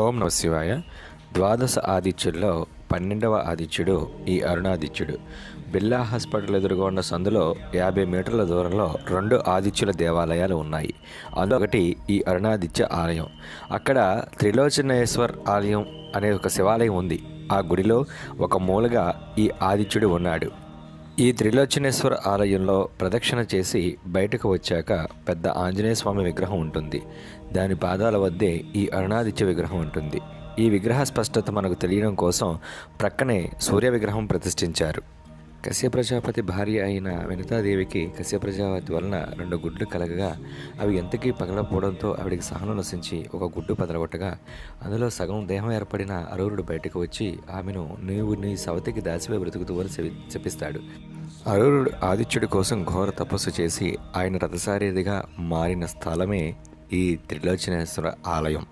ఓం నమ శివాయ. ద్వాదశ ఆదిత్యుల్లో 12వ ఆదిత్యుడు ఈ అరుణాదిత్యుడు. బిర్లా హాస్పిటల్ ఎదురుగా ఉన్న సందులో 50 మీటర్ల దూరంలో 2 ఆదిత్యుల దేవాలయాలు ఉన్నాయి. అందులో ఒకటి ఈ అరుణాదిత్య ఆలయం. అక్కడ త్రిలోచనేశ్వర్ ఆలయం అనే ఒక శివాలయం ఉంది. ఆ గుడిలో ఒక మూలగా ఈ ఆదిత్యుడు ఉన్నాడు. ఈ త్రిలోచనేశ్వర ఆలయంలో ప్రదక్షిణ చేసి బయటకు వచ్చాక పెద్ద ఆంజనేయ స్వామి విగ్రహం ఉంటుంది. దాని పాదాల వద్దే ఈ అరుణాదిత్య విగ్రహం ఉంటుంది. ఈ విగ్రహ స్పష్టత మనకు తెలియడం కోసం ప్రక్కనే సూర్య విగ్రహం ప్రతిష్ఠించారు. కశ్యప ప్రజాపతి భార్య అయిన వినతాదేవికి కశ్యప ప్రజాపతి వలన 2 గుడ్లు కలగగా అవి ఎంతకీ పగలపోవడంతో ఆవిడికి సహనం నశించి ఒక గుడ్డు పదలగొట్టగా అందులో సగం దేహం ఏర్పడిన అరూరుడు బయటకు వచ్చి ఆమెను నీవు నీ సవతికి దాసివై బ్రతుకుతూ అని శపిస్తాడు. అరూరుడు ఆదిత్యుడి కోసం ఘోర తపస్సు చేసి ఆయన రథసారథిగా మారిన స్థలమే ఈ త్రిలోచనేశ్వర ఆలయం.